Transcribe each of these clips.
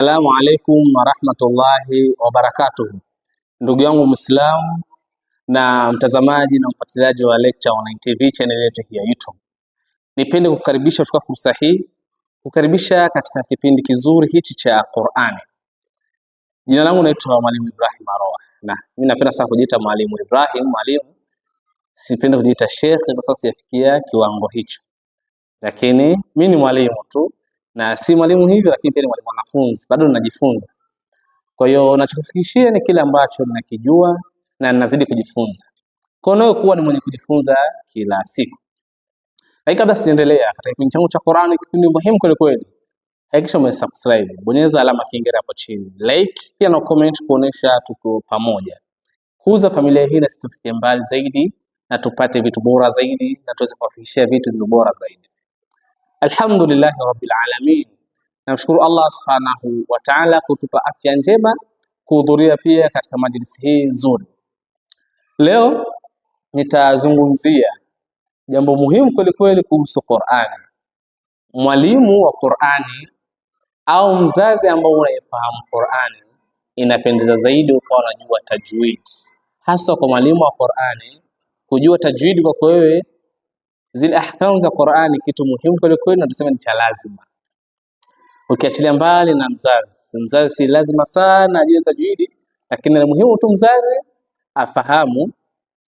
Assalamu alaikum warahmatullahi wabarakatuh. Ndugu yangu Muislamu na mtazamaji na mfuatiliaji wa Lecture Online TV channel yetu ya YouTube. Nipende kukaribisha kuchukua fursa hii kukaribisha katika kipindi kizuri hichi cha Qur'ani. Jina langu naitwa Mwalimu Ibrahim Aroa. Na mimi napenda sana kujiita Mwalimu Ibrahim, mwalimu. Sipendi kujiita Sheikh kwa sababu sijafikia kiwango hicho. Lakini mimi ni mwalimu tu. Na si mwalimu hivyo, lakini pia ni mwalimu mwanafunzi, bado ninajifunza. Kwa hiyo nachokufikishia ni kile ambacho ninakijua na ninazidi kujifunza. Kwa hiyo kuwa ni mwenye kujifunza kila siku. Lakini kabla siendelea katika kipindi changu cha Qur'ani, kipindi muhimu kweli kweli, hakikisha umesubscribe, bonyeza alama kengele hapo chini, like pia na comment kuonesha tuko pamoja. Kuuza familia hii na sisi tufike mbali zaidi na tupate vitu bora zaidi na tuweze kuwafikishia vitu vilivyo bora zaidi. Alhamdulillah rabbil alamin. Namshukuru Allah subhanahu wa ta'ala kutupa afya njema kuhudhuria pia katika majlisi hii nzuri. Leo nitazungumzia jambo muhimu kweli kweli kuhusu Qur'ani. Mwalimu wa Qur'ani au mzazi ambao unayefahamu Qur'ani, inapendeza zaidi ukawa unajua tajwid. Hasa kwa mwalimu wa Qur'ani kujua tajwid kwa wewe, zile ahkamu za Qur'ani kitu muhimu kweli kweli na tuseme ni cha lazima. Ukiachilia mbali na mzazi si lazima sana ajue tajwidi, lakini ni muhimu tu mzazi afahamu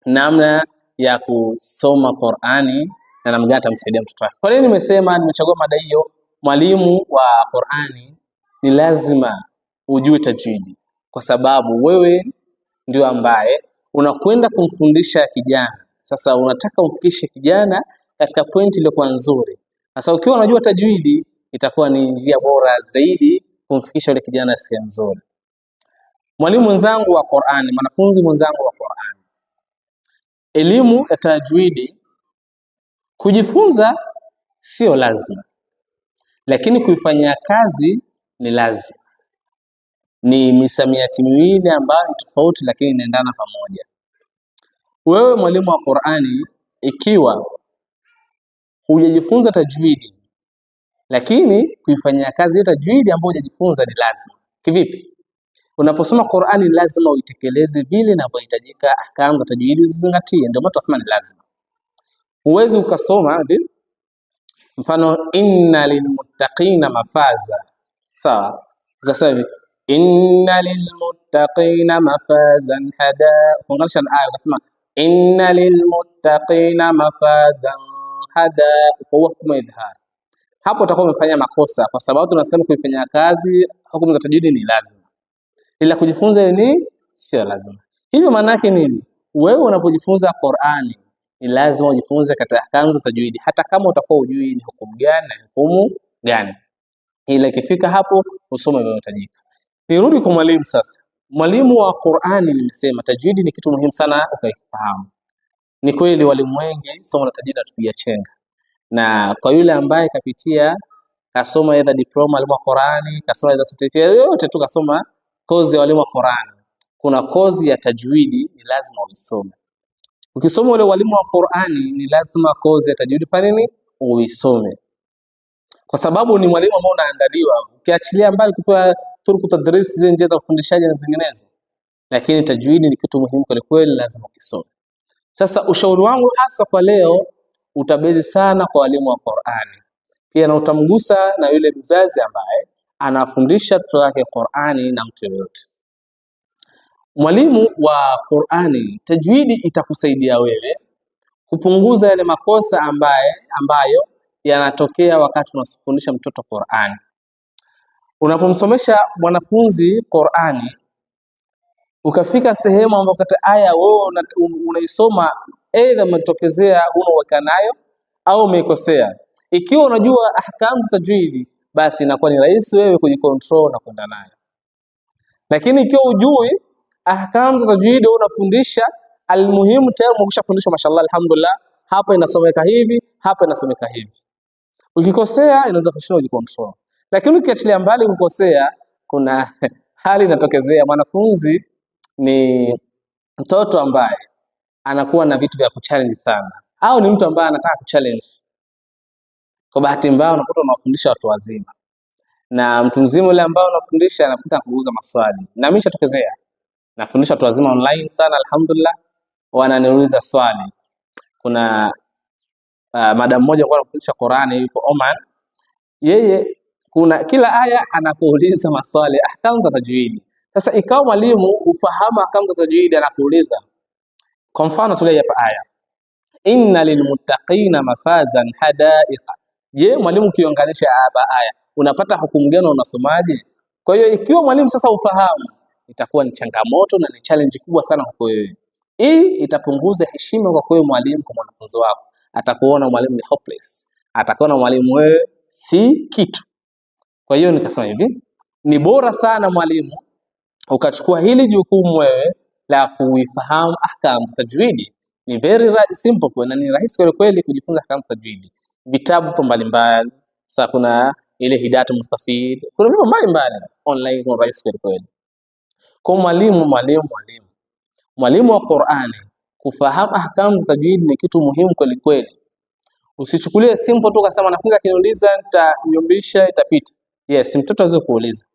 namna ya kusoma Qur'ani na namna gani atamsaidia mtoto wake. Kwa nini nimechagua mada hiyo? Mwalimu wa Qur'ani ni lazima ujue tajwidi, kwa sababu wewe ndio ambaye unakwenda kumfundisha kijana. Sasa unataka umfikishe kijana katika pointi iliyokuwa nzuri. Sasa ukiwa unajua tajwidi, itakuwa ni njia bora zaidi kumfikisha yule kijana sehemu nzuri. Mwalimu mwenzangu wa Qur'ani, mwanafunzi mwenzangu wa Qur'ani, elimu ya tajwidi kujifunza sio lazima, lakini kuifanyia kazi ni lazima. Ni misamiati miwili ambayo ni tofauti lakini inaendana pamoja. Wewe mwalimu wa Qur'ani, ikiwa hujajifunza tajwidi lakini kuifanyia kazi hiyo tajwidi ambayo hujajifunza ni lazima. Kivipi? Unaposoma Qur'ani lazima uitekeleze vile inavyohitajika, ahkamu za tajwidi zizingatie, ndio maana tunasema ni lazima. Huwezi ukasoma mfano inna lilmuttaqina mafaza, sawa, ukasema hivi inna lilmuttaqina mafazan hada, kuunganisha na aya ukasema inna lilmuttaqina mafazan hada kwa hukumu idhar. Hapo utakuwa umefanya makosa, kwa sababu tunasema kuifanyia kazi hukumu za tajwidi ni lazima, ila kujifunza ni sio lazima. Hivyo maana yake nini? Wewe unapojifunza Qur'ani ni lazima ujifunze katika ahkamu za tajwidi, hata kama utakuwa hujui ni hukumu gani na hukumu gani, ila ikifika hapo usome vinavyohitajika. Nirudi kwa mwalimu sasa. Mwalimu wa Qur'ani, nimesema tajwidi ni kitu muhimu sana ukaifahamu. Ni kweli walimu wengi somo la tajwidi tupigia chenga, na kwa yule ambaye kapitia kasoma either diploma walimu wa Qur'ani, kasoma either certificate yote tu, kasoma kozi ya walimu wa Qur'ani, kuna kozi ya tajwidi ni lazima uisome. Ukisoma wale walimu wa Qur'ani ni lazima kozi ya tajwidi fanya nini? Uisome. Kwa sababu ni mwalimu ambao unaandaliwa, ukiachilia mbali kupewa turuku tadrisi zile njia za ufundishaji na zinginezo, lakini tajwidi ni kitu muhimu kweli kweli, lazima ukisome. Sasa ushauri wangu hasa kwa leo utabezi sana kwa walimu wa Qur'ani. Pia na utamgusa na yule mzazi ambaye anafundisha mtoto wake Qur'ani na mtu yoyote. Mwalimu wa Qur'ani, tajwidi itakusaidia wewe kupunguza yale makosa ambayo yanatokea wakati unafundisha mtoto Qur'ani. Unapomsomesha mwanafunzi Qur'ani, ukafika sehemu ambapo kata aya wewe unaisoma aidha umetokezea unaweka nayo au umeikosea, ikiwa unajua ahkamu za tajwidi, basi inakuwa ni rahisi wewe kujicontrol na kwenda nayo. Lakini ikiwa hujui ahkamu za tajwidi unafundisha, almuhimu tayari umeshafundishwa, mashallah alhamdulillah, hapa inasomeka hivi, hapa inasomeka hivi. Ukikosea inaweza kushinda kujicontrol. Lakini ukiachilia mbali kukosea, kuna hali inatokezea. Mwanafunzi ni mtoto ambaye anakuwa na vitu vya kuchallenge sana, au ni mtu ambaye anataka kuchallenge. Kwa bahati mbaya unakuta unawafundisha watu wazima, na mtu mzima yule ambao unafundisha anakuta kuuliza maswali, na mimi nishatokezea nafundisha watu wazima online sana, alhamdulillah, wananiuliza swali. Kuna madam mmoja kwa anafundisha Qur'ani yuko Oman, yeye kuna kila aya anakuuliza maswali ahkamu za tajwidi. Sasa ikawa mwalimu ufahamu ahkamu za tajwidi, anakuuliza kwa mfano tule hapa aya inna lilmuttaqina mafazan hadaiqa. Je, mwalimu ukiunganisha hapa aya unapata hukumu gani, unasomaje? Kwa hiyo ikiwa mwalimu sasa ufahamu, itakuwa ni changamoto na ni challenge kubwa sana kwa wewe. Hii itapunguza heshima kwa wewe mwalimu kwa mwanafunzi wako, atakuona mwalimu ni hopeless, atakuona mwalimu wewe si kitu. Kwa hiyo nikasema hivi, ni bora sana mwalimu ukachukua hili jukumu wewe la kuifahamu ahkamu za tajwidi. Ni very simple kwa, na ni rahisi kweli kweli kujifunza ahkamu za tajwidi. Vitabu mbalimbali, sasa kuna ile Hidayatu Mustafid, kuna vitu mbalimbali online, kwa rahisi kweli kweli. Kwa mwalimu wa Qur'ani kufahamu ahkamu za tajwidi ni kitu muhimu kweli kweli. Usichukulie simple tu kasema nafunza kiniuliza nitanyumbisha itapita. Yes, mtoto aweze kuuliza,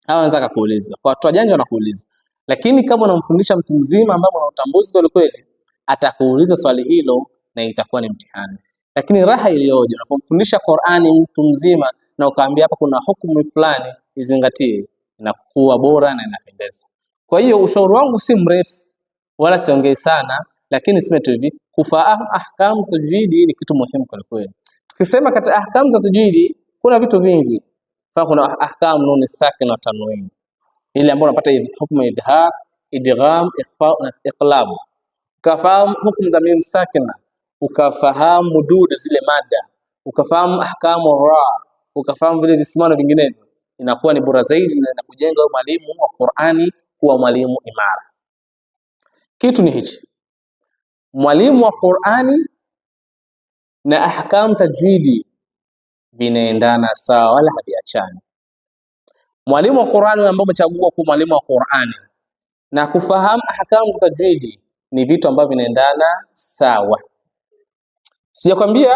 hawa anaweza kukuuliza, kwa watu wajanja wanakuuliza, lakini kama unamfundisha mtu mzima ambaye ana utambuzi kweli kweli, atakuuliza swali hilo na itakuwa ni mtihani. Lakini raha iliyoje unapomfundisha Qur'ani mtu mzima na ukaambia hapa kuna hukumu fulani izingatie, inakuwa bora na inapendeza. Kwa hiyo ushauri wangu si mrefu wala siongei sana, lakini sema tu hivi, kufahamu ahkamu za tajwidi ni kitu muhimu kweli kweli. Tukisema katika ahkamu za tajwidi kuna vitu vingi. Kuna ahkamu nun sakin na tanwin, ile ambayo unapata hukumu ya idhar, idgham, ikhfa na iqlab. Ukafahamu hukumu za mim sakina, ukafahamu mudud zile mada, ukafahamu ahkamu ra, ukafahamu vile visimano vinginevyo, inakuwa ni bora zaidi na inakujenga mwalimu wa Qur'ani kuwa mwalimu imara. Kitu ni hichi, mwalimu wa Qur'ani na ahkamu tajwidi vinaendana sawa wala haviachani. Mwalimu wa Qur'ani ambaye umechagua kuwa mwalimu wa Qur'ani na kufahamu ahkamu za tajwidi ni vitu ambavyo vinaendana sawa. Sijakwambia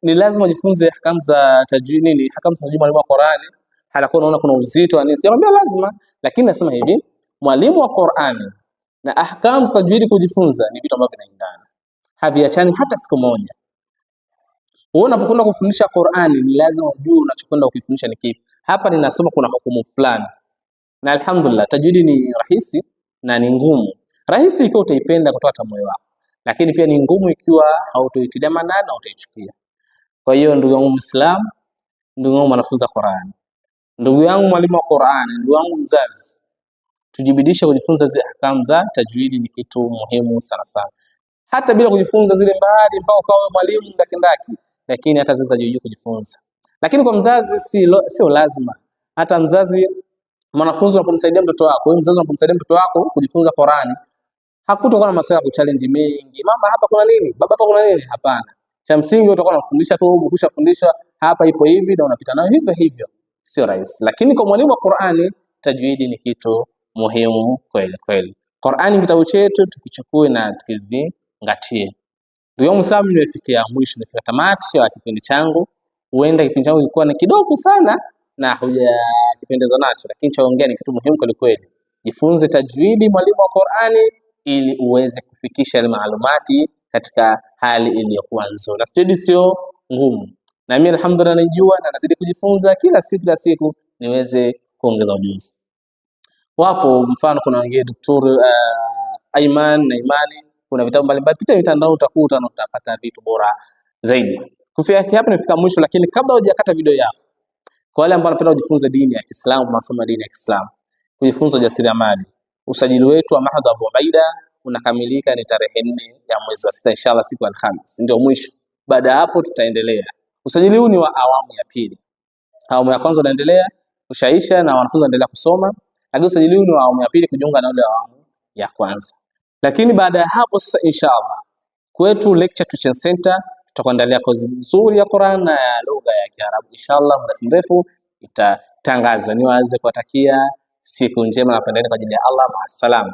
ni lazima ujifunze ahkamu za tajwidi, ni ahkamu za tajwidi mwalimu wa Qur'ani halakuwa unaona kuna uzito na nini. Sijakwambia lazima, lakini nasema hivi, mwalimu wa Qur'ani na ahkamu za tajwidi kujifunza ni vitu ambavyo vinaendana, haviachani hata siku moja. Wewe unapokwenda kufundisha Qur'ani ni lazima ujue unachokwenda kufundisha ni kipi. Hapa ninasoma kuna hukumu fulani. Na alhamdulillah tajwidi ni rahisi na ni ngumu. Rahisi ikiwa utaipenda kutoka moyo wako, lakini pia ni ngumu ikiwa hautoitilia maana na utaichukia. Kwa hiyo ndugu yangu Muislamu, ndugu yangu mwanafunzi wa Qur'ani, ndugu yangu mwalimu wa Qur'ani, ndugu yangu mzazi, tujibidishe kujifunza zile ahkamu za tajwidi, ni kitu muhimu sana sana. Hata bila kujifunza zile mbali mpaka ukawa mwalimu ndakindaki, lakini hata ziza juu kujifunza. Lakini kwa mzazi sio lazima. Hata mzazi, mwanafunzi unapomsaidia mtoto wako, wewe mzazi unapomsaidia mtoto wako kujifunza Qur'ani, hakutokuwa na masuala ya kuchallenge mengi. Mama hapa kuna nini? Baba hapa kuna nini? Hapana. Cha msingi utakuwa unafundisha tu, ukishafundisha hapa ipo hivi na unapita nayo hivyo hivyo. Sio rahisi. Lakini kwa mwalimu wa Qur'ani tajwidi ni kitu muhimu kweli kweli. Qur'ani kitabu chetu tukichukue na tukizingatie. Ndio Muislamu, nimefikia mwisho, nimefika tamati ya kipindi changu. Huenda kipindi changu kilikuwa ni kidogo sana na hujakipendeza nacho, lakini chaongea ni kitu muhimu kweli kweli. Jifunze tajwidi mwalimu wa Qur'ani ili uweze kufikisha maalumati katika hali iliyokuwa nzuri. Tajwidi sio ngumu. Na mimi alhamdulillah najua na nazidi kujifunza kila siku niweze kuongeza ujuzi. Wapo mfano kuna wengine Daktari Aiman na Imani, kuna vitabu mbalimbali, pita mitandao utakuta na utapata vitu bora zaidi. Kufikia hapa nimefika mwisho, lakini kabla hujakata video yako, kwa wale ambao wanapenda kujifunza dini ya Kiislamu, masomo ya dini ya Kiislamu, kujifunza ujasiriamali, usajili wetu wa Mahad Abu Ubaida unakamilika ni tarehe 4 ya mwezi wa 6 inshallah, siku ya Alhamisi ndio mwisho. Baada hapo tutaendelea. Usajili huu ni wa awamu ya pili. Awamu ya kwanza unaendelea kushaisha na wanafunzi wanaendelea kusoma, lakini usajili huu ni wa awamu ya pili kujiunga na ile awamu ya kwanza. Lakini baada ya hapo sasa inshallah kwetu Lecture Tuition Center tutakuandalia kozi nzuri ya Qur'an na ya lugha ya Kiarabu inshallah. Muda mrefu itatangaza. Niwaanze kuwatakia siku njema na pendeni kwa ajili ya Allah. Ma'assalam.